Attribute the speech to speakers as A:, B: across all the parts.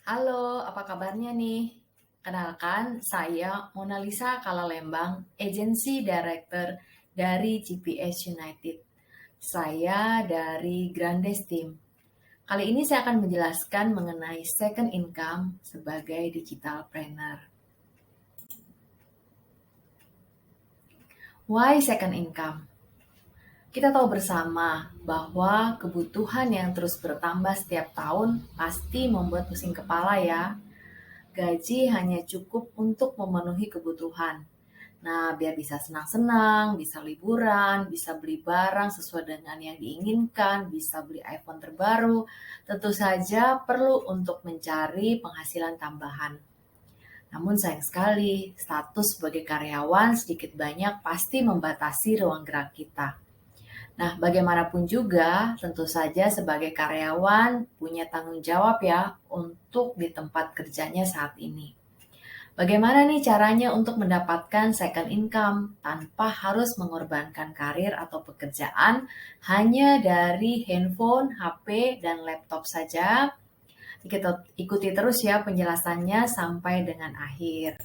A: Halo, apa kabarnya nih? Kenalkan, saya Mona Lisa Kalalembang, Agency Director dari GPS United. Saya dari Grandes Team. Kali ini saya akan menjelaskan mengenai second income sebagai digital planner. Why second income? Kita tahu bersama bahwa kebutuhan yang terus bertambah setiap tahun pasti membuat pusing kepala ya. Gaji hanya cukup untuk memenuhi kebutuhan. Nah, biar bisa senang-senang, bisa liburan, bisa beli barang sesuai dengan yang diinginkan, bisa beli iPhone terbaru, tentu saja perlu untuk mencari penghasilan tambahan. Namun sayang sekali, status sebagai karyawan sedikit banyak pasti membatasi ruang gerak kita. Nah, bagaimanapun juga, tentu saja sebagai karyawan punya tanggung jawab ya untuk di tempat kerjanya saat ini. Bagaimana nih caranya untuk mendapatkan second income tanpa harus mengorbankan karir atau pekerjaan hanya dari handphone, HP, dan laptop saja? Kita ikuti terus ya penjelasannya sampai dengan akhir.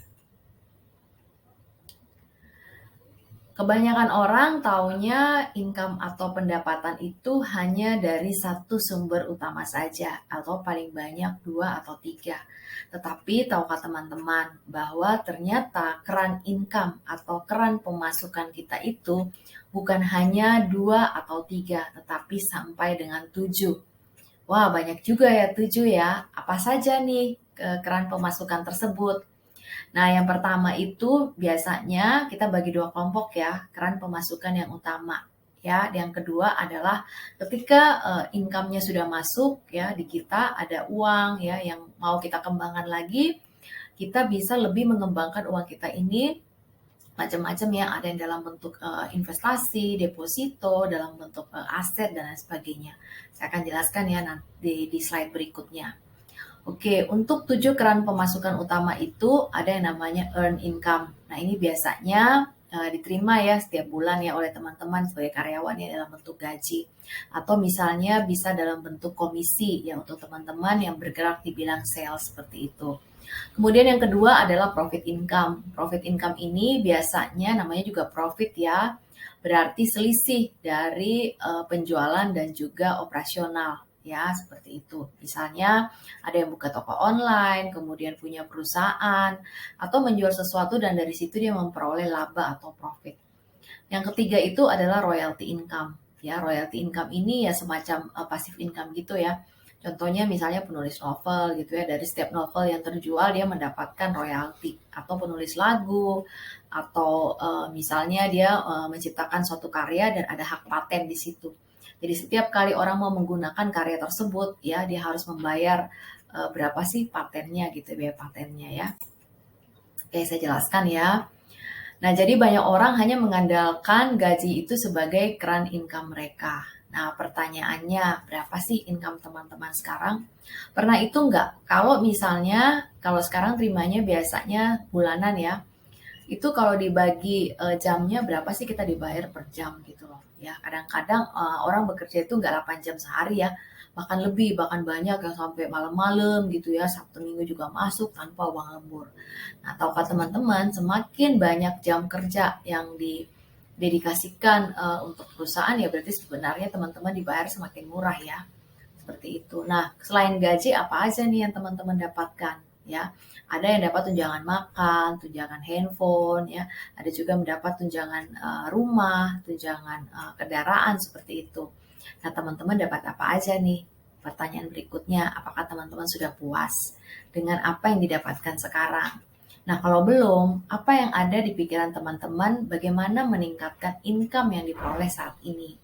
A: Kebanyakan orang taunya income atau pendapatan itu hanya dari satu sumber utama saja, atau paling banyak 2 atau 3. Tetapi tahukah teman-teman bahwa ternyata keran income atau keran pemasukan kita itu bukan hanya 2 atau 3, tetapi sampai dengan 7. Wah, banyak juga ya 7 ya. Apa saja nih keran pemasukan tersebut? Nah, yang pertama itu biasanya kita bagi dua kelompok ya, keran pemasukan yang utama. Ya, yang kedua adalah ketika income-nya sudah masuk ya di kita ada uang ya yang mau kita kembangkan lagi, kita bisa lebih mengembangkan uang kita ini macam-macam ya, ada yang dalam bentuk investasi, deposito, dalam bentuk aset dan lain sebagainya. Saya akan jelaskan ya nanti di slide berikutnya. Oke, untuk 7 keran pemasukan utama itu ada yang namanya earn income. Nah, ini biasanya diterima ya setiap bulan ya oleh teman-teman sebagai karyawan ya dalam bentuk gaji. Atau misalnya bisa dalam bentuk komisi ya untuk teman-teman yang bergerak di bidang sales seperti itu. Kemudian yang kedua adalah profit income. Profit income ini biasanya namanya juga profit ya, berarti selisih dari penjualan dan juga operasional ya seperti itu. Misalnya ada yang buka toko online, kemudian punya perusahaan atau menjual sesuatu dan dari situ dia memperoleh laba atau profit. Yang ketiga itu adalah royalty income. Ya, royalty income ini ya semacam passive income gitu ya. Contohnya misalnya penulis novel gitu ya, dari setiap novel yang terjual dia mendapatkan royalti, atau penulis lagu, atau misalnya dia menciptakan suatu karya dan ada hak paten di situ. Jadi setiap kali orang mau menggunakan karya tersebut ya dia harus membayar berapa sih patennya gitu, biaya patennya ya. Oke, saya jelaskan ya. Nah, jadi banyak orang hanya mengandalkan gaji itu sebagai keran income mereka. Nah, pertanyaannya, berapa sih income teman-teman sekarang? Pernah itu nggak? Kalau misalnya, kalau sekarang terimanya biasanya bulanan ya, itu kalau dibagi jamnya berapa sih kita dibayar per jam gitu loh. Ya, kadang-kadang orang bekerja itu nggak 8 jam sehari ya, bahkan lebih, bahkan banyak yang sampai malam-malam gitu ya, Sabtu Minggu juga masuk tanpa uang lembur. Nah, tahukah teman-teman, semakin banyak jam kerja yang didedikasikan untuk perusahaan ya berarti sebenarnya teman-teman dibayar semakin murah ya. Seperti itu. Nah, selain gaji apa aja nih yang teman-teman dapatkan ya? Ada yang dapat tunjangan makan, tunjangan handphone ya, ada juga mendapat tunjangan rumah, tunjangan kendaraan seperti itu. Nah, teman-teman dapat apa aja nih? Pertanyaan berikutnya, apakah teman-teman sudah puas dengan apa yang didapatkan sekarang? Nah, kalau belum, apa yang ada di pikiran teman-teman bagaimana meningkatkan income yang diperoleh saat ini?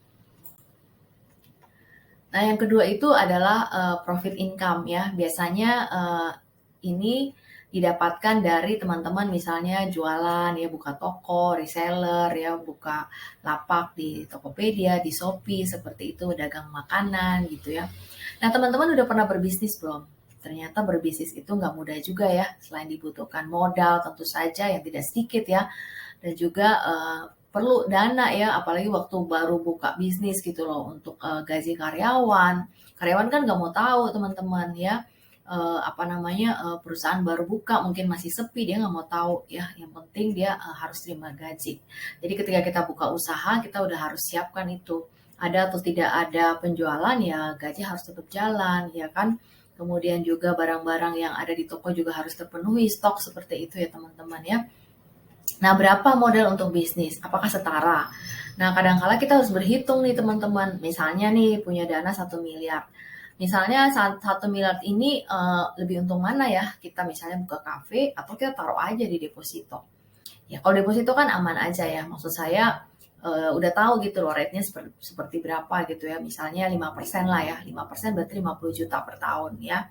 A: Nah, yang kedua itu adalah profit income ya. Biasanya ini didapatkan dari teman-teman misalnya jualan ya, buka toko, reseller ya, buka lapak di Tokopedia, di Shopee seperti itu, dagang makanan gitu ya. Nah, teman-teman udah pernah berbisnis belum? Ternyata berbisnis itu nggak mudah juga ya. Selain dibutuhkan modal tentu saja yang tidak sedikit ya, dan juga perlu dana ya, apalagi waktu baru buka bisnis gitu loh untuk gaji karyawan. Karyawan kan nggak mau tahu teman-teman ya, perusahaan baru buka, mungkin masih sepi, dia nggak mau tahu ya, yang penting dia harus terima gaji. Jadi ketika kita buka usaha, kita udah harus siapkan itu. Ada atau tidak ada penjualan, ya gaji harus tetap jalan, ya kan? Kemudian juga barang-barang yang ada di toko juga harus terpenuhi, stok seperti itu ya teman-teman ya. Nah, berapa modal untuk bisnis? Apakah setara? Nah, kadang-kala kita harus berhitung nih teman-teman. Misalnya nih punya dana 1 miliar. Misalnya 1 miliar ini lebih untung mana ya? Kita misalnya buka kafe atau kita taruh aja di deposito. Ya, kalau deposito kan aman aja ya. Maksud saya udah tahu gitu loh rate-nya seperti berapa gitu ya. Misalnya 5% lah ya. 5% berarti 50 juta per tahun ya.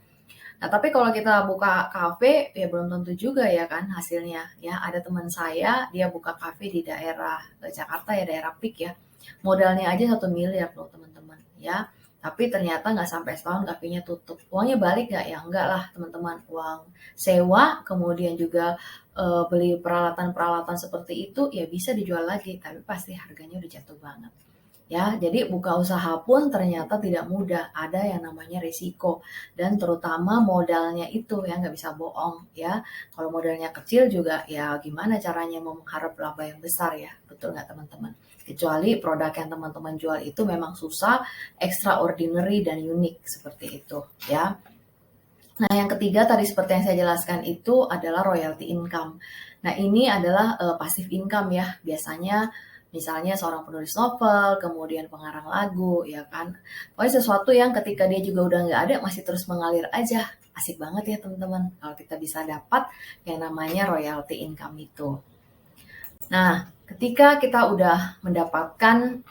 A: Nah, tapi kalau kita buka kafe, ya belum tentu juga ya kan hasilnya. Ya, ada teman saya, dia buka kafe di daerah Jakarta ya, daerah Pik ya. Modalnya aja 1 miliar loh teman-teman ya. Tapi ternyata nggak sampai setahun kafenya tutup. Uangnya balik nggak? Ya enggak lah teman-teman. Uang sewa, kemudian juga beli peralatan-peralatan seperti itu, ya bisa dijual lagi. Tapi pasti harganya udah jatuh banget. Ya, jadi buka usaha pun ternyata tidak mudah, ada yang namanya risiko dan terutama modalnya itu ya nggak bisa bohong ya. Kalau modalnya kecil juga ya gimana caranya mau mengharap laba yang besar ya, betul nggak teman-teman? Kecuali produk yang teman-teman jual itu memang susah, extraordinary dan unik seperti itu ya. Nah, yang ketiga tadi seperti yang saya jelaskan itu adalah royalty income. Nah, ini adalah passive income ya. Biasanya misalnya seorang penulis novel, kemudian pengarang lagu, ya kan. Pokoknya sesuatu yang ketika dia juga udah nggak ada, masih terus mengalir aja. Asik banget ya teman-teman, kalau kita bisa dapat yang namanya royalty income itu. Nah, ketika kita udah mendapatkan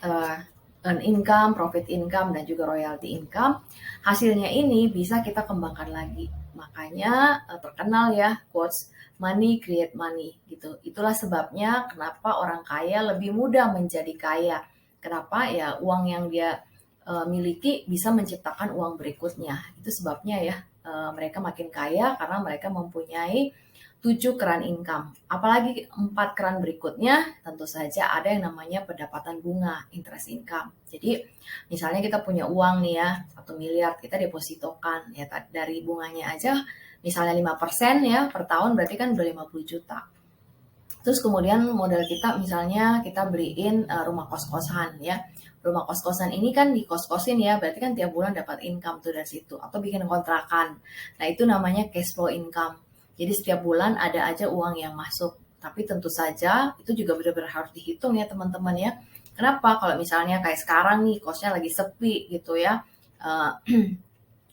A: earn income, profit income, dan juga royalty income, hasilnya ini bisa kita kembangkan lagi. Makanya terkenal ya quotes money create money gitu. Itulah sebabnya kenapa orang kaya lebih mudah menjadi kaya. Kenapa? Ya uang yang dia miliki bisa menciptakan uang berikutnya. Itu sebabnya ya mereka makin kaya karena mereka mempunyai 7 keran income. Apalagi 4 keran berikutnya, tentu saja ada yang namanya pendapatan bunga, interest income. Jadi, misalnya kita punya uang nih ya, 1 miliar, kita depositokan. Ya, dari bunganya aja, misalnya 5% ya, per tahun berarti kan udah 50 juta. Terus kemudian modal kita misalnya kita beliin rumah kos-kosan ya. Rumah kos-kosan ini kan di kos-kosin ya, berarti kan tiap bulan dapat income tuh dari situ. Atau bikin kontrakan. Nah, itu namanya cash flow income. Jadi setiap bulan ada aja uang yang masuk. Tapi tentu saja itu juga benar-benar harus dihitung ya teman-teman ya. Kenapa? Kalau misalnya kayak sekarang nih kosnya lagi sepi gitu ya.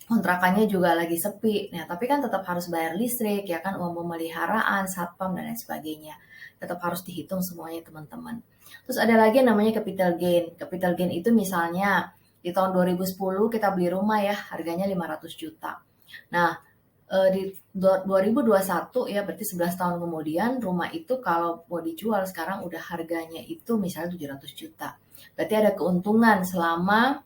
A: Kontrakannya juga lagi sepi. Nah, tapi kan tetap harus bayar listrik ya kan, uang pemeliharaan, satpam dan lain sebagainya. Tetap harus dihitung semuanya teman-teman. Terus ada lagi yang namanya capital gain. Capital gain itu misalnya di tahun 2010 kita beli rumah ya, harganya 500 juta. Nah, di 2021 ya berarti 11 tahun kemudian rumah itu kalau mau dijual sekarang udah harganya itu misalnya 700 juta. Berarti ada keuntungan selama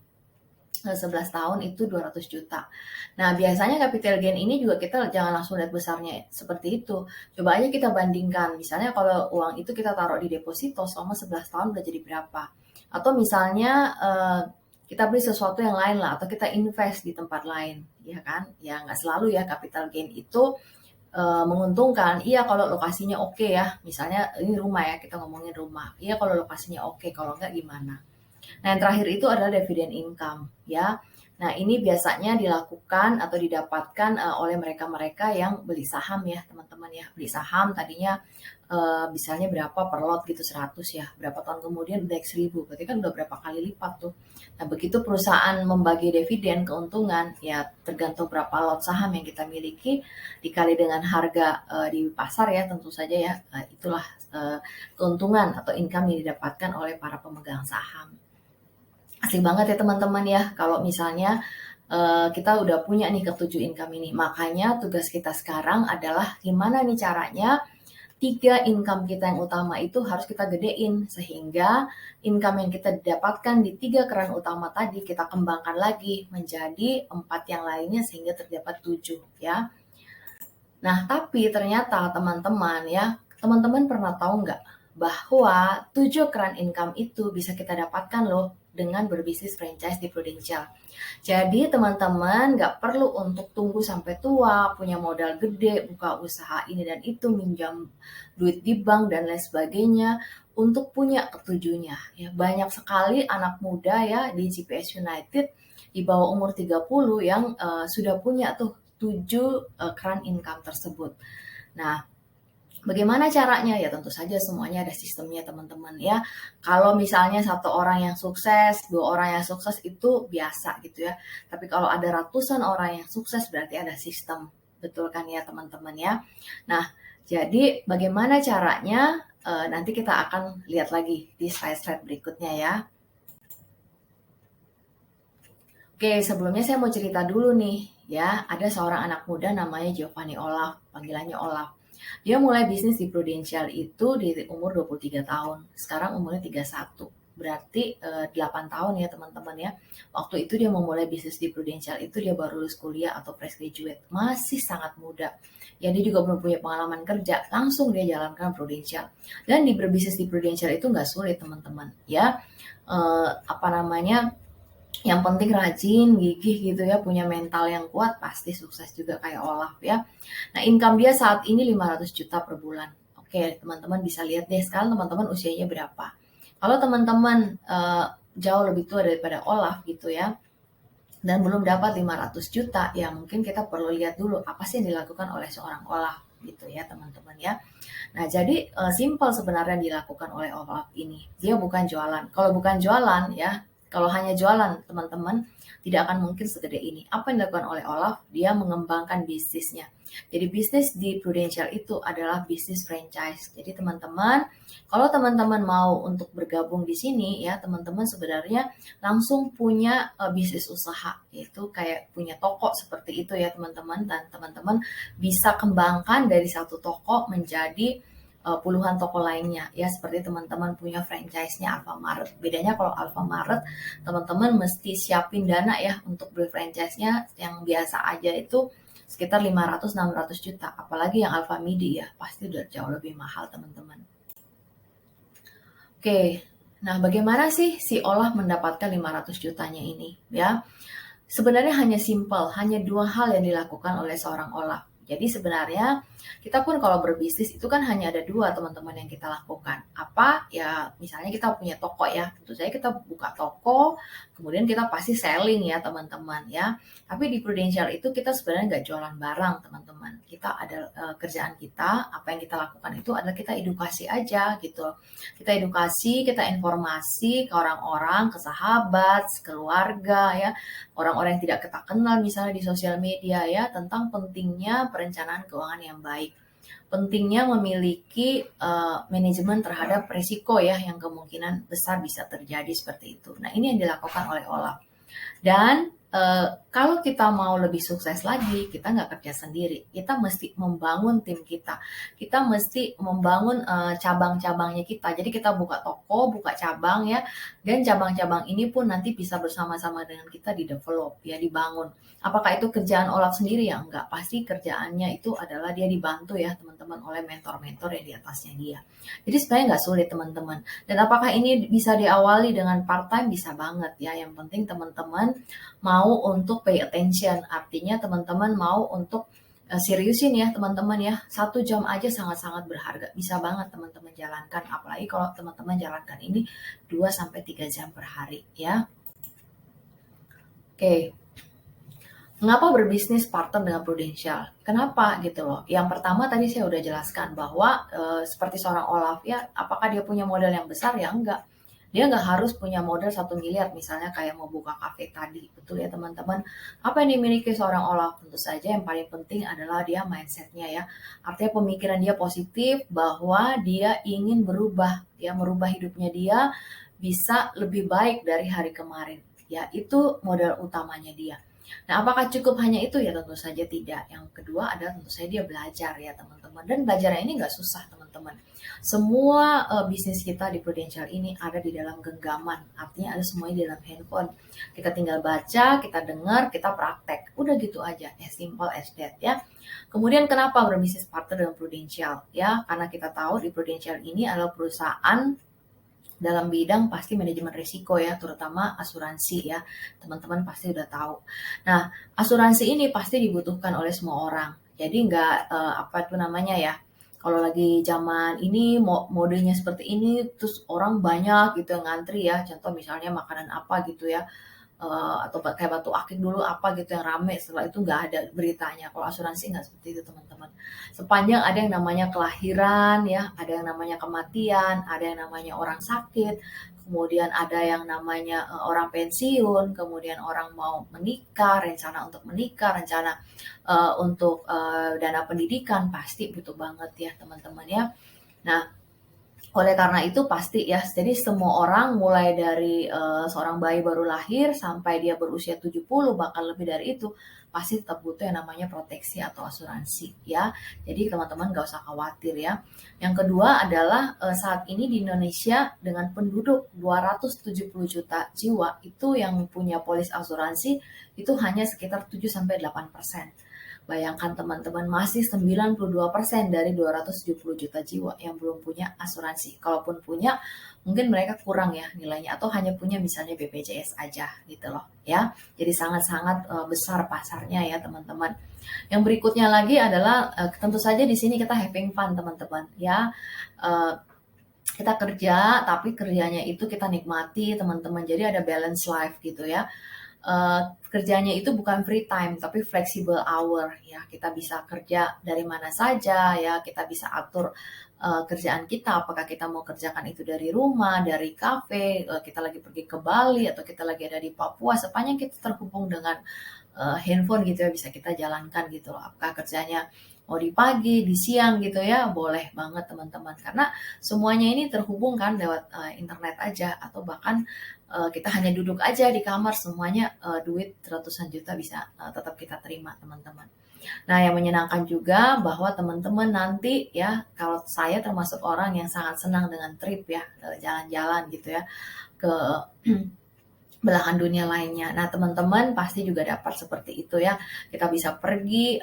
A: 11 tahun itu 200 juta. Nah, biasanya capital gain ini juga kita jangan langsung lihat besarnya seperti itu. Coba aja kita bandingkan. Misalnya kalau uang itu kita taruh di deposito selama 11 tahun udah jadi berapa. Atau misalnya kita beli sesuatu yang lain lah, atau kita invest di tempat lain, ya kan? Ya nggak selalu ya capital gain itu menguntungkan. Iya kalau lokasinya oke ya, misalnya ini rumah ya, kita ngomongin rumah. Iya kalau lokasinya oke, kalau nggak gimana? Nah, yang terakhir itu adalah dividen income, ya. Nah, ini biasanya dilakukan atau didapatkan oleh mereka-mereka yang beli saham ya, teman-teman ya. Beli saham tadinya misalnya berapa per lot gitu 100 ya. Berapa tahun kemudian udah 1000, berarti kan udah berapa kali lipat tuh. Nah, begitu perusahaan membagi dividen keuntungan, ya tergantung berapa lot saham yang kita miliki dikali dengan harga di pasar ya, tentu saja ya. Itulah keuntungan atau income yang didapatkan oleh para pemegang saham. Asik banget ya teman-teman ya, kalau misalnya kita udah punya nih ketujuh income ini. Makanya tugas kita sekarang adalah gimana nih caranya 3 income kita yang utama itu harus kita gedein. Sehingga income yang kita dapatkan di 3 keran utama tadi kita kembangkan lagi menjadi 4 yang lainnya sehingga terdapat 7 ya. Nah, tapi ternyata teman-teman ya, teman-teman pernah tahu nggak bahwa 7 keran income itu bisa kita dapatkan loh dengan berbisnis franchise di Prudential. Jadi teman-teman nggak perlu untuk tunggu sampai tua, punya modal gede, buka usaha ini dan itu, minjam duit di bank dan lain sebagainya untuk punya ketujuhnya. Ya, banyak sekali anak muda ya di GPS United di bawah umur 30 yang sudah punya tuh 7 current income tersebut. Nah, bagaimana caranya? Ya tentu saja semuanya ada sistemnya teman-teman ya. Kalau misalnya satu orang yang sukses, dua orang yang sukses itu biasa gitu ya. Tapi kalau ada ratusan orang yang sukses berarti ada sistem. Betul kan ya teman-teman ya. Nah, jadi bagaimana caranya? Nanti kita akan lihat lagi di slide-slide berikutnya ya. Oke, sebelumnya saya mau cerita dulu nih ya. Ada seorang anak muda namanya Giovanni Olaf, panggilannya Olaf. Dia mulai bisnis di Prudential itu di umur 23 tahun. Sekarang umurnya 31. Berarti 8 tahun ya teman-teman ya. Waktu itu dia memulai bisnis di Prudential itu dia baru lulus kuliah atau fresh graduate. Masih sangat muda. Ya dia juga belum punya pengalaman kerja. Langsung dia jalankan Prudential. Dan di berbisnis di Prudential itu nggak sulit teman-teman. Ya, apa namanya, yang penting rajin, gigih gitu ya, punya mental yang kuat, pasti sukses juga kayak Olaf ya. Nah, income dia saat ini 500 juta per bulan. Oke, teman-teman bisa lihat deh sekarang teman-teman usianya berapa. Kalau teman-teman jauh lebih tua daripada Olaf gitu ya, dan belum dapat 500 juta, ya mungkin kita perlu lihat dulu apa sih yang dilakukan oleh seorang Olaf gitu ya teman-teman ya. Nah, jadi simple sebenarnya dilakukan oleh Olaf ini. Dia bukan jualan. Kalau bukan jualan ya, kalau hanya jualan teman-teman tidak akan mungkin segede ini. Apa yang dilakukan oleh Olaf? Dia mengembangkan bisnisnya. Jadi bisnis di Prudential itu adalah bisnis franchise. Jadi teman-teman, kalau teman-teman mau untuk bergabung di sini ya, teman-teman sebenarnya langsung punya bisnis usaha, yaitu kayak punya toko seperti itu ya teman-teman, dan teman-teman bisa kembangkan dari satu toko menjadi puluhan toko lainnya ya, seperti teman-teman punya franchise-nya Alfamart. Bedanya kalau Alfamart teman-teman mesti siapin dana ya untuk beli franchise-nya, yang biasa aja itu sekitar 500-600 juta, apalagi yang Alfamidi ya pasti udah jauh lebih mahal teman-teman. Oke, nah bagaimana sih si Olaf mendapatkan 500 jutanya ini ya? Sebenarnya hanya simpel, hanya dua hal yang dilakukan oleh seorang Olaf. Jadi sebenarnya kita pun kalau berbisnis itu kan hanya ada dua teman-teman yang kita lakukan. Apa? Ya misalnya kita punya toko ya, tentu saja kita buka toko, kemudian kita pasti selling ya teman-teman ya. Tapi di Prudential itu kita sebenarnya nggak jualan barang teman-teman. Kita ada kerjaan kita, apa yang kita lakukan itu adalah kita edukasi aja gitu. Kita edukasi, kita informasi ke orang-orang, ke sahabat, keluarga ya, orang-orang yang tidak kita kenal misalnya di sosial media ya, tentang pentingnya perencanaan keuangan yang baik. Pentingnya memiliki manajemen terhadap risiko ya, yang kemungkinan besar bisa terjadi seperti itu. Nah, ini yang dilakukan oleh Olaf. Dan kalau kita mau lebih sukses lagi, kita nggak kerja sendiri. Kita mesti membangun tim kita. Kita mesti membangun cabang-cabangnya kita. Jadi kita buka toko, buka cabang ya. Dan cabang-cabang ini pun nanti bisa bersama-sama dengan kita di-develop, ya dibangun. Apakah itu kerjaan Olaf sendiri? Ya enggak. Pasti kerjaannya itu adalah dia dibantu ya teman-teman oleh mentor-mentor yang di atasnya dia. Jadi sebenarnya nggak sulit teman-teman. Dan apakah ini bisa diawali dengan part-time? Bisa banget ya. Yang penting teman-teman mau untuk pay attention, artinya teman-teman mau untuk seriusin ya teman-teman ya. 1 jam aja sangat-sangat berharga, bisa banget teman-teman jalankan, apalagi kalau teman-teman jalankan ini 2-3 jam per hari ya. Oke, mengapa berbisnis partner dengan Prudential? Kenapa gitu loh? Yang pertama tadi saya udah jelaskan bahwa seperti seorang Olaf ya, apakah dia punya modal yang besar? Ya enggak. Dia nggak harus punya modal 1 miliar misalnya kayak mau buka kafe tadi. Betul ya teman-teman. Apa yang dimiliki seorang Olaf? Tentu saja yang paling penting adalah dia mindsetnya ya. Artinya pemikiran dia positif bahwa dia ingin berubah. Ya, merubah hidupnya dia bisa lebih baik dari hari kemarin. Ya, itu modal utamanya dia. Nah, apakah cukup hanya itu? Ya tentu saja tidak. Yang kedua adalah tentu saja dia belajar ya teman-teman. Dan belajarnya ini nggak susah teman-teman. Semua bisnis kita di Prudential ini ada di dalam genggaman. Artinya ada semuanya di dalam handphone. Kita tinggal baca, kita dengar, kita praktek. Udah gitu aja. As simple as that ya. Kemudian kenapa berbisnis partner dengan Prudential? Ya, karena kita tahu di Prudential ini adalah perusahaan dalam bidang pasti manajemen risiko ya, terutama asuransi ya. Teman-teman pasti udah tahu. Nah, asuransi ini pasti dibutuhkan oleh semua orang. Jadi nggak apa itu namanya ya. Kalau lagi zaman ini modenya seperti ini, terus orang banyak gitu yang ngantri ya. Contoh misalnya makanan apa gitu ya, atau kayak batu akik dulu apa gitu yang rame, setelah itu nggak ada beritanya. Kalau asuransi nggak seperti itu teman-teman. Sepanjang ada yang namanya kelahiran ya, ada yang namanya kematian, ada yang namanya orang sakit, kemudian ada yang namanya orang pensiun, kemudian orang mau menikah, rencana untuk menikah, rencana untuk dana pendidikan, pasti butuh banget ya teman-teman ya. Nah, oleh karena itu pasti ya, jadi semua orang mulai dari seorang bayi baru lahir sampai dia berusia 70 bahkan lebih dari itu, pasti tetap butuh yang namanya proteksi atau asuransi ya. Jadi teman-teman gak usah khawatir ya. Yang kedua adalah saat ini di Indonesia dengan penduduk 270 juta jiwa, itu yang punya polis asuransi itu hanya sekitar 7-8%. Bayangkan teman-teman, masih 92% dari 270 juta jiwa yang belum punya asuransi. Kalaupun punya, mungkin mereka kurang ya nilainya, atau hanya punya misalnya BPJS aja gitu loh ya. Jadi sangat-sangat besar pasarnya ya teman-teman. Yang berikutnya lagi adalah tentu saja di sini kita having fun teman-teman ya. Kita kerja, tapi kerjanya itu kita nikmati teman-teman. Jadi ada balance life gitu ya. Kerjanya itu bukan free time tapi flexible hour ya, kita bisa kerja dari mana saja ya, kita bisa atur kerjaan kita, apakah kita mau kerjakan itu dari rumah, dari kafe, kita lagi pergi ke Bali atau kita lagi ada di Papua, sepanjang kita terhubung dengan handphone gitu ya, bisa kita jalankan gitu loh. Apakah kerjanya mau di pagi, di siang gitu ya, boleh banget teman-teman, karena semuanya ini terhubung kan lewat internet aja, atau bahkan kita hanya duduk aja di kamar, semuanya duit ratusan juta bisa tetap kita terima teman-teman. Nah, yang menyenangkan juga bahwa teman-teman nanti ya, kalau saya termasuk orang yang sangat senang dengan trip ya, jalan-jalan gitu ya ke belahan dunia lainnya. Nah, teman-teman pasti juga dapat seperti itu ya. Kita bisa pergi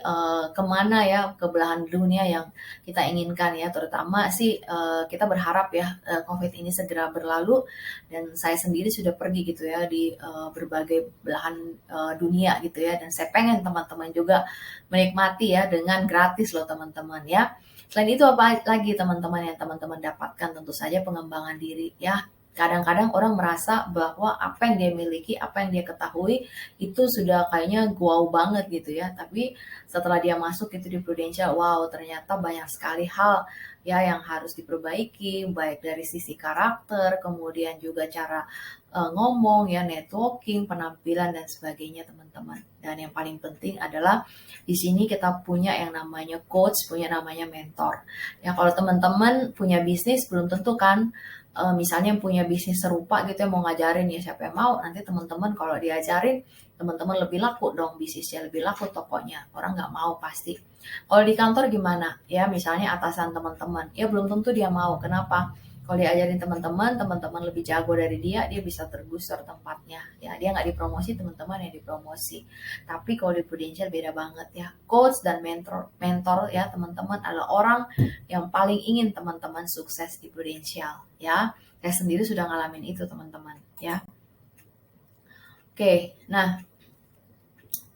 A: kemana ya, ke belahan dunia yang kita inginkan ya. Terutama sih kita berharap ya COVID ini segera berlalu, dan saya sendiri sudah pergi gitu ya di berbagai belahan dunia gitu ya. Dan saya pengen teman-teman juga menikmati ya dengan gratis loh teman-teman ya. Selain itu apa lagi teman-teman yang teman-teman dapatkan? Tentu saja pengembangan diri ya. Kadang-kadang orang merasa bahwa apa yang dia miliki, apa yang dia ketahui itu sudah kayaknya wow banget gitu ya. Tapi setelah dia masuk itu di Prudential, wow ternyata banyak sekali hal ya yang harus diperbaiki, baik dari sisi karakter, kemudian juga cara ngomong ya, networking, penampilan dan sebagainya teman-teman. Dan yang paling penting adalah di sini kita punya yang namanya coach, punya namanya mentor. Ya kalau teman-teman punya bisnis belum tentu kan misalnya punya bisnis serupa gitu ya, mau ngajarin ya, siapa yang mau nanti teman-teman kalau diajarin teman-teman lebih laku dong, bisnisnya lebih laku, tokonya orang nggak mau pasti. Kalau di kantor gimana ya, misalnya atasan teman-teman ya belum tentu dia mau. Kenapa? Kalau diajarin teman-teman, teman-teman lebih jago dari dia bisa tergusur tempatnya ya, dia nggak dipromosi, teman-teman yang dipromosi. Tapi kalau di Prudential beda banget ya, coach dan mentor ya teman-teman adalah orang yang paling ingin teman-teman sukses di Prudential ya. Saya sendiri sudah ngalamin itu teman-teman ya. Oke, nah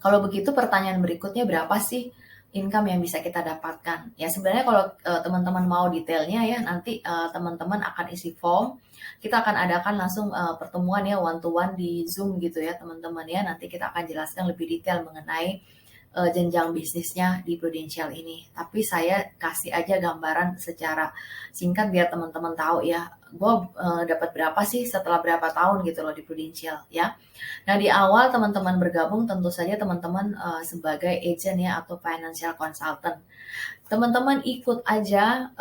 A: kalau begitu pertanyaan berikutnya, berapa sih income yang bisa kita dapatkan? Ya sebenarnya kalau teman-teman mau detailnya ya, nanti teman-teman akan isi form. Kita akan adakan langsung pertemuan ya, one to one di Zoom gitu ya teman-teman ya. Nanti kita akan jelaskan lebih detail mengenai jenjang bisnisnya di Prudential ini. Tapi saya kasih aja gambaran secara singkat biar teman-teman tahu ya, gue dapat berapa sih setelah berapa tahun gitu loh di Prudential ya. Nah di awal teman-teman bergabung tentu saja teman-teman sebagai agent ya atau financial consultant. Teman-teman ikut aja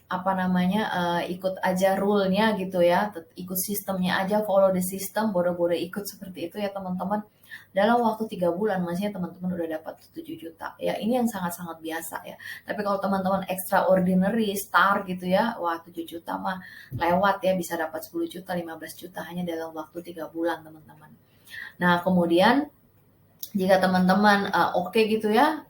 A: apa namanya ikut aja rule-nya gitu ya, ikut sistemnya aja, follow the system, bodoh-bodoh ikut seperti itu ya teman-teman. Dalam waktu 3 bulan maksudnya teman-teman udah dapat 7 juta ya, ini yang sangat-sangat biasa ya. Tapi kalau teman-teman extraordinary star gitu ya, wah 7 juta mah lewat ya, bisa dapat 10 juta 15 juta hanya dalam waktu 3 bulan teman-teman. Nah kemudian Jika teman-teman oke gitu ya,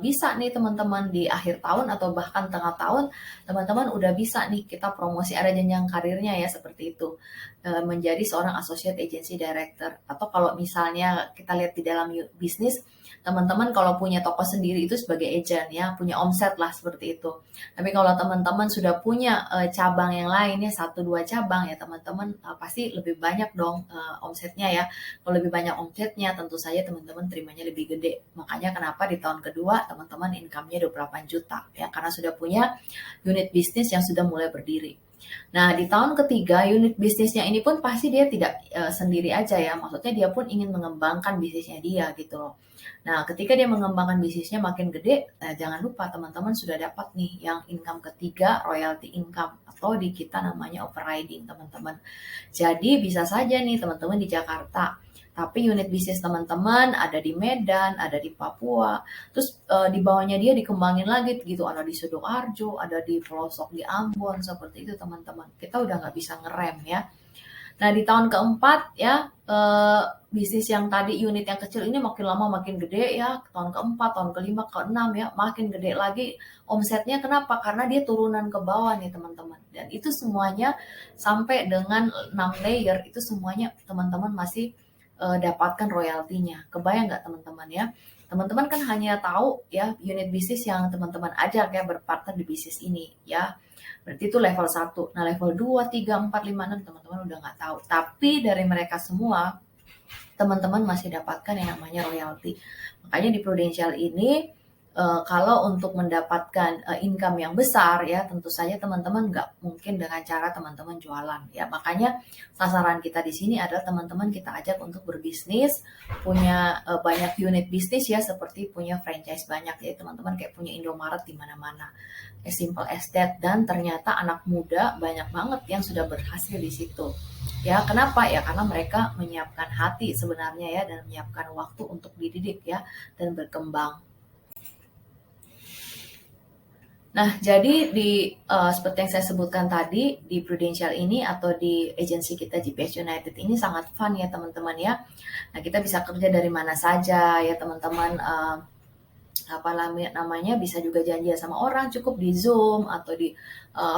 A: bisa nih teman-teman di akhir tahun atau bahkan tengah tahun, teman-teman udah bisa nih kita promosi, ada jenjang karirnya ya seperti itu, menjadi seorang associate agency director. Atau kalau misalnya kita lihat di dalam bisnis, teman-teman kalau punya toko sendiri itu sebagai agent ya, punya omset lah seperti itu. Tapi kalau teman-teman sudah punya cabang yang lain ya, 1-2 cabang ya, teman-teman pasti lebih banyak dong omsetnya ya. Kalau lebih banyak omsetnya, tentu saja teman-teman terimanya lebih gede. Makanya kenapa di tahun kedua teman-teman income-nya 28 juta ya, karena sudah punya unit bisnis yang sudah mulai berdiri. Nah, di tahun ketiga unit bisnisnya ini pun pasti dia tidak sendiri aja ya. Maksudnya dia pun ingin mengembangkan bisnisnya dia gitu loh. Nah, ketika dia mengembangkan bisnisnya makin gede, jangan lupa teman-teman sudah dapat nih yang income ketiga, royalty income, atau di kita namanya overriding teman-teman. Jadi bisa saja nih teman-teman di Jakarta, tapi unit bisnis teman-teman ada di Medan, ada di Papua, terus di bawahnya dia dikembangin lagi gitu, ada di Sidoarjo, ada di pelosok di Ambon, seperti itu teman-teman. Kita udah nggak bisa ngerem ya. Nah, di tahun keempat ya, bisnis yang tadi unit yang kecil ini makin lama makin gede ya, tahun keempat, tahun kelima, keenam ya, makin gede lagi omsetnya. Kenapa? Karena dia turunan ke bawah nih teman-teman. Dan itu semuanya sampai dengan 6 layer, itu semuanya teman-teman masih dapatkan royaltinya. Kebayang nggak teman-teman ya? Teman-teman kan hanya tahu ya unit bisnis yang teman-teman ajak ya berpartner di bisnis ini ya. Berarti itu level 1. Nah, level 2, 3, 4, 5, 6 teman-teman udah nggak tahu. Tapi dari mereka semua, teman-teman masih dapatkan yang namanya royalti. Makanya di Prudential ini, kalau untuk mendapatkan income yang besar ya, tentu saja teman-teman nggak mungkin dengan cara teman-teman jualan ya. Makanya sasaran kita di sini adalah teman-teman kita ajak untuk berbisnis, punya banyak unit bisnis ya, seperti punya franchise banyak ya teman-teman, kayak punya Indomaret di mana-mana. As simple as that. Dan ternyata anak muda banyak banget yang sudah berhasil di situ. Ya, kenapa? Ya karena mereka menyiapkan hati sebenarnya ya, dan menyiapkan waktu untuk dididik ya dan berkembang. Nah, jadi seperti yang saya sebutkan tadi, di Prudential ini atau di agensi kita GPS United ini sangat fun ya teman-teman ya. Nah, kita bisa kerja dari mana saja ya teman-teman. Apa namanya, bisa juga janjian sama orang, cukup di Zoom atau di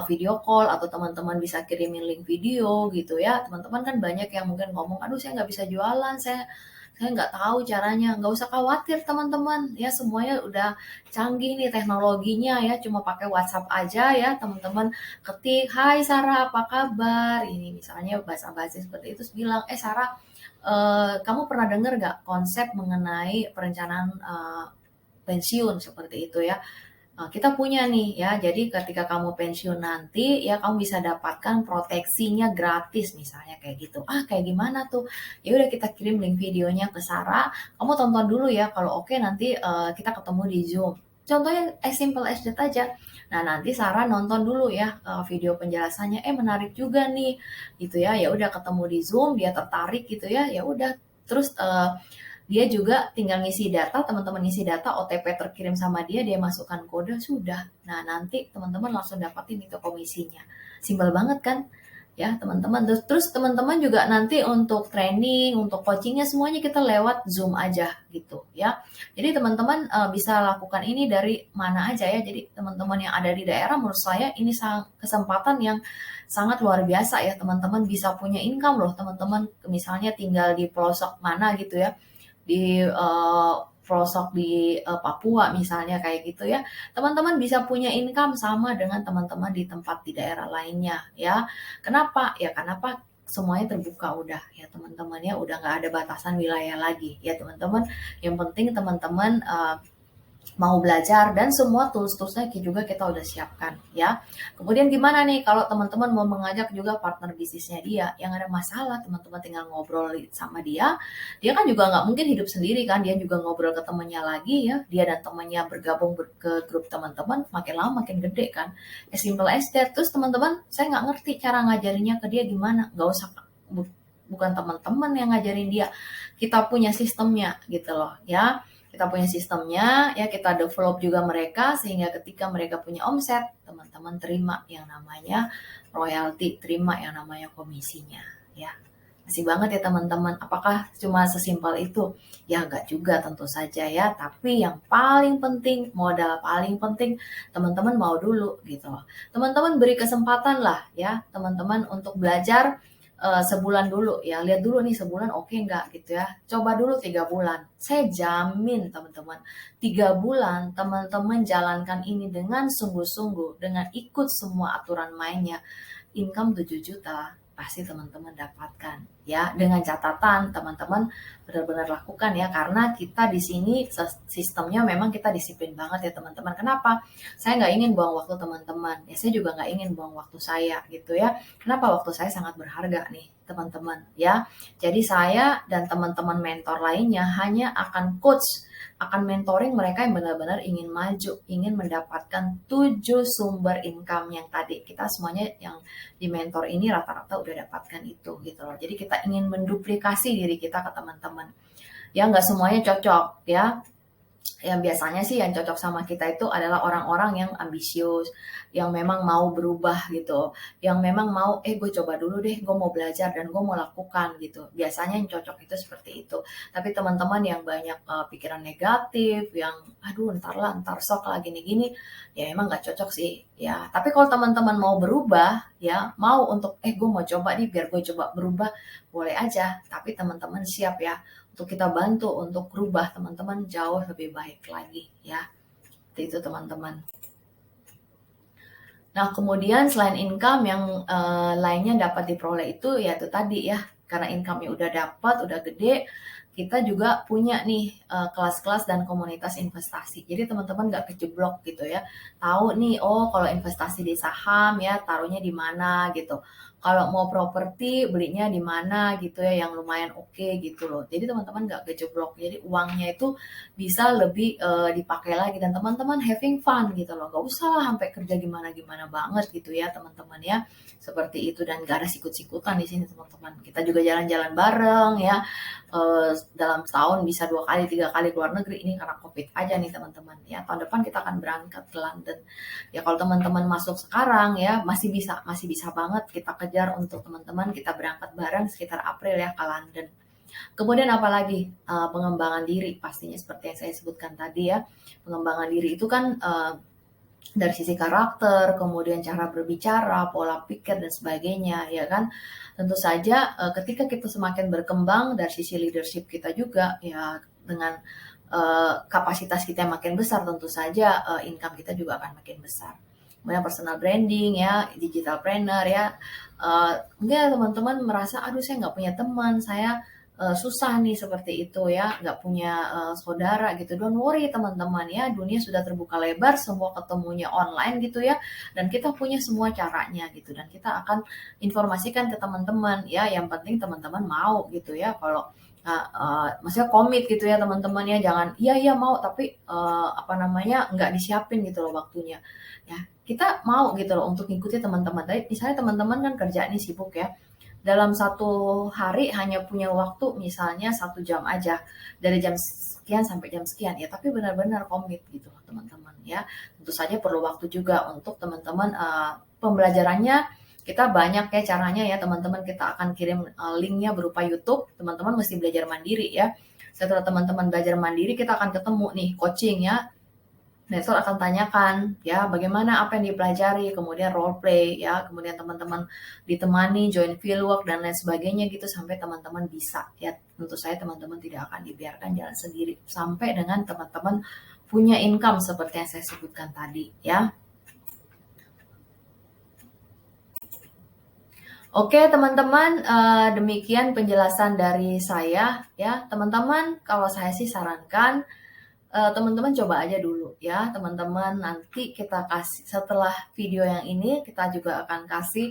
A: video call, atau teman-teman bisa kirimin link video gitu ya. Teman-teman kan banyak yang mungkin ngomong, aduh saya nggak bisa jualan, saya nggak tahu caranya. Nggak usah khawatir teman-teman ya, semuanya udah canggih nih teknologinya ya, cuma pakai WhatsApp aja ya teman-teman, ketik hai Sarah apa kabar, ini misalnya bahasa-bahasa seperti itu, terus bilang Sarah, kamu pernah dengar nggak konsep mengenai perencanaan pensiun seperti itu ya. Kita punya nih ya, jadi ketika kamu pensiun nanti ya kamu bisa dapatkan proteksinya gratis misalnya kayak gitu. Kayak gimana tuh? Ya udah kita kirim link videonya ke Sarah, kamu tonton dulu ya, kalau oke nanti kita ketemu di Zoom. Contohnya as simple as that aja. Nah, nanti Sarah nonton dulu ya video penjelasannya, menarik juga nih gitu ya. Ya udah ketemu di Zoom, dia tertarik gitu ya. Ya udah terus dia juga tinggal ngisi data, teman-teman ngisi data, OTP terkirim sama dia, dia masukkan kode, sudah. Nah, nanti teman-teman langsung dapatin itu komisinya. Simpel banget kan? Ya, teman-teman. Terus teman-teman juga nanti untuk training, untuk coachingnya semuanya kita lewat Zoom aja gitu ya. Jadi teman-teman bisa lakukan ini dari mana aja ya. Jadi teman-teman yang ada di daerah, menurut saya ini kesempatan yang sangat luar biasa ya. Teman-teman bisa punya income loh, teman-teman misalnya tinggal di pelosok mana gitu ya, di pelosok di Papua misalnya kayak gitu ya, teman-teman bisa punya income sama dengan teman-teman di tempat di daerah lainnya ya. Kenapa? Ya karena apa? Semuanya terbuka udah ya teman-teman ya, udah nggak ada batasan wilayah lagi ya teman-teman. Yang penting teman-teman mau belajar, dan semua tools-toolsnya juga kita udah siapkan ya. Kemudian gimana nih kalau teman-teman mau mengajak juga partner bisnisnya dia, yang ada masalah teman-teman tinggal ngobrol sama dia. Dia kan juga nggak mungkin hidup sendiri kan, dia juga ngobrol ke temannya lagi ya, dia dan temannya bergabung ke grup teman-teman, makin lama makin gede kan. As simple as that. Terus teman-teman, saya nggak ngerti cara ngajarinnya ke dia gimana, nggak usah, bukan teman-teman yang ngajarin dia, kita punya sistemnya gitu loh ya. Kita punya sistemnya ya, kita develop juga mereka sehingga ketika mereka punya omset, teman-teman terima yang namanya royalti, terima yang namanya komisinya ya. Masih banget ya teman-teman, apakah cuma sesimpel itu? Ya enggak juga tentu saja ya, tapi yang paling penting, modal paling penting, teman-teman mau dulu gitu loh. Teman-teman beri kesempatan lah ya, teman-teman untuk belajar sebulan dulu ya, lihat dulu nih sebulan oke nggak gitu ya. Coba dulu 3 bulan. Saya jamin teman-teman, 3 bulan teman-teman jalankan ini dengan sungguh-sungguh, dengan ikut semua aturan mainnya, income 7 juta pasti teman-teman dapatkan ya, dengan catatan teman-teman benar-benar lakukan ya, karena kita di sini sistemnya memang kita disiplin banget ya teman-teman. Kenapa? Saya nggak ingin buang waktu teman-teman ya, saya juga nggak ingin buang waktu saya gitu ya. Kenapa? Waktu saya sangat berharga nih teman-teman ya. Jadi saya dan teman-teman mentor lainnya hanya akan coach, akan mentoring mereka yang benar-benar ingin maju, ingin mendapatkan 7 sumber income yang tadi kita semuanya yang di mentor ini rata-rata udah dapatkan itu gitu loh. Jadi kita ingin menduplikasi diri kita ke teman-teman. Ya nggak semuanya cocok ya, yang biasanya sih yang cocok sama kita itu adalah orang-orang yang ambisius, yang memang mau berubah gitu, yang memang mau, gue coba dulu deh, gue mau belajar dan gue mau lakukan gitu. Biasanya yang cocok itu seperti itu. Tapi teman-teman yang banyak pikiran negatif, yang aduh ntar lah, ntar sok lah gini-gini, ya emang nggak cocok sih ya. Tapi kalau teman-teman mau berubah, ya mau untuk, gue mau coba nih biar gue coba berubah, boleh aja. Tapi teman-teman siap ya untuk kita bantu untuk rubah teman-teman jauh lebih baik lagi ya. Itu teman-teman. Nah, kemudian selain income yang lainnya dapat diperoleh itu ya itu tadi ya, karena income-nya udah dapat, udah gede, kita juga punya nih kelas-kelas dan komunitas investasi. Jadi teman-teman nggak kejeblok gitu ya. Tahu nih, oh kalau investasi di saham ya taruhnya di mana gitu. Kalau mau properti belinya di mana gitu ya yang lumayan oke gitu loh. Jadi teman-teman nggak kejeblok. Jadi uangnya itu bisa lebih dipakai lagi dan teman-teman having fun gitu loh. Gak usah lah sampai kerja gimana-gimana banget gitu ya teman-teman ya. Seperti itu dan gak ada sikut-sikutan di sini teman-teman. Kita juga jalan-jalan bareng ya. Dalam setahun bisa 2 kali 3 kali keluar negeri, ini karena COVID aja nih teman-teman ya. Tahun depan kita akan berangkat ke London ya. Kalau teman-teman masuk sekarang ya masih bisa banget kita kejar untuk teman-teman kita berangkat bareng sekitar April ya ke London. Kemudian apalagi pengembangan diri, pastinya seperti yang saya sebutkan tadi ya. Pengembangan diri itu kan dari sisi karakter, kemudian cara berbicara, pola pikir dan sebagainya ya kan. Tentu saja ketika kita semakin berkembang dari sisi leadership kita juga ya, dengan kapasitas kita yang makin besar, tentu saja income kita juga akan makin besar. Kemudian personal branding ya, digital planner ya. Mungkin teman-teman merasa, aduh saya nggak punya teman, saya susah nih seperti itu ya, nggak punya saudara gitu. Don't worry teman-teman ya, dunia sudah terbuka lebar, semua ketemunya online gitu ya, dan kita punya semua caranya gitu, dan kita akan informasikan ke teman-teman ya. Yang penting teman-teman mau gitu ya. Kalau maksudnya komit gitu ya teman-teman ya, jangan iya mau tapi nggak disiapin gitu loh waktunya ya. Kita mau gitu loh untuk ngikuti teman-teman. Tadi misalnya teman-teman kan kerjaannya sibuk ya, dalam satu hari hanya punya waktu misalnya 1 jam aja, dari jam sekian sampai jam sekian ya, tapi benar-benar komit gitu loh teman-teman ya. Tentu saja perlu waktu juga untuk teman-teman pembelajarannya. Kita banyak ya caranya ya teman-teman, kita akan kirim linknya berupa YouTube, teman-teman mesti belajar mandiri ya. Setelah teman-teman belajar mandiri, kita akan ketemu nih coaching ya. Mentor akan tanyakan ya bagaimana apa yang dipelajari, kemudian role play ya, kemudian teman-teman ditemani join fieldwork dan lain sebagainya gitu sampai teman-teman bisa ya. Tentu saya teman-teman tidak akan dibiarkan jalan sendiri sampai dengan teman-teman punya income seperti yang saya sebutkan tadi ya. Oke teman-teman, demikian penjelasan dari saya ya. Teman-teman, kalau saya sih sarankan teman-teman coba aja dulu ya, teman-teman. Nanti kita kasih setelah video yang ini, kita juga akan kasih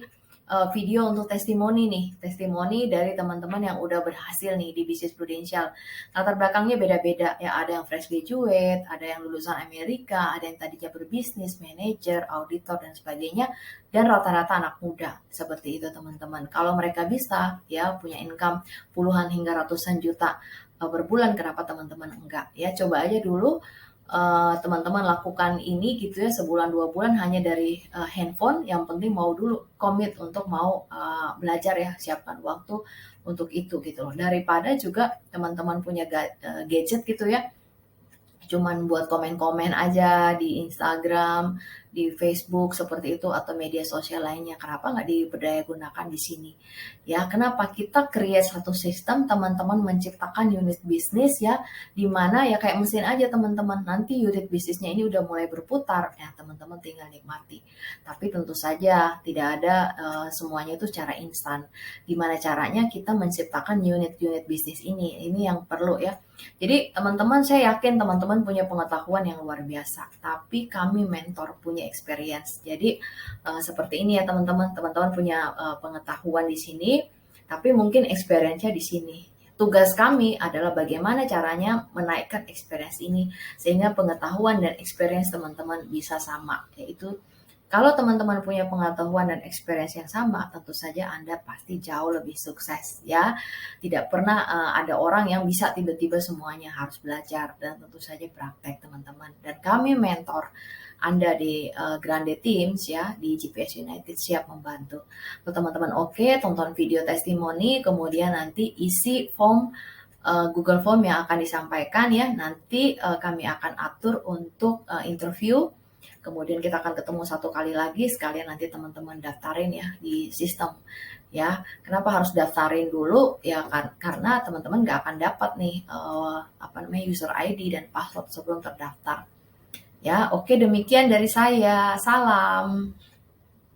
A: video untuk testimoni nih, testimoni dari teman-teman yang udah berhasil nih di bisnis Prudential. Latar belakangnya beda-beda ya, ada yang fresh graduate, ada yang lulusan Amerika, ada yang tadinya berbisnis, manajer, auditor dan sebagainya, dan rata-rata anak muda seperti itu teman-teman. Kalau mereka bisa ya punya income puluhan hingga ratusan juta per bulan, kenapa teman-teman enggak ya. Coba aja dulu teman-teman lakukan ini gitu ya, sebulan 2 bulan hanya dari handphone. Yang penting mau dulu komit untuk mau belajar ya, siapkan waktu untuk itu gitu loh. Daripada juga teman-teman punya gadget gitu ya, cuman buat komen-komen aja di Instagram, di Facebook seperti itu atau media sosial lainnya. Kenapa nggak diberdaya gunakan di sini? Ya, kenapa kita create satu sistem teman-teman menciptakan unit bisnis ya, di mana ya kayak mesin aja teman-teman. Nanti unit bisnisnya ini udah mulai berputar, ya teman-teman tinggal nikmati. Tapi tentu saja tidak ada semuanya itu secara instan. Gimana caranya kita menciptakan unit-unit bisnis ini? Ini yang perlu ya. Jadi teman-teman, saya yakin teman-teman punya pengetahuan yang luar biasa, tapi kami mentor punya experience. Jadi seperti ini ya teman-teman, teman-teman punya pengetahuan di sini, tapi mungkin experience-nya di sini. Tugas kami adalah bagaimana caranya menaikkan experience ini sehingga pengetahuan dan experience teman-teman bisa sama, yaitu kalau teman-teman punya pengetahuan dan experience yang sama, tentu saja Anda pasti jauh lebih sukses ya. Tidak pernah ada orang yang bisa tiba-tiba semuanya, harus belajar dan tentu saja praktek teman-teman. Dan kami mentor Anda di Grande Teams ya, di GPS United siap membantu. Kalau teman-teman oke, tonton video testimoni, kemudian nanti isi form Google Form yang akan disampaikan ya. Nanti kami akan atur untuk interview. Kemudian kita akan ketemu satu kali lagi, sekalian nanti teman-teman daftarin ya di sistem ya. Kenapa harus daftarin dulu ya, karena teman-teman nggak akan dapat nih user ID dan password sebelum terdaftar ya. Oke, demikian dari saya, salam.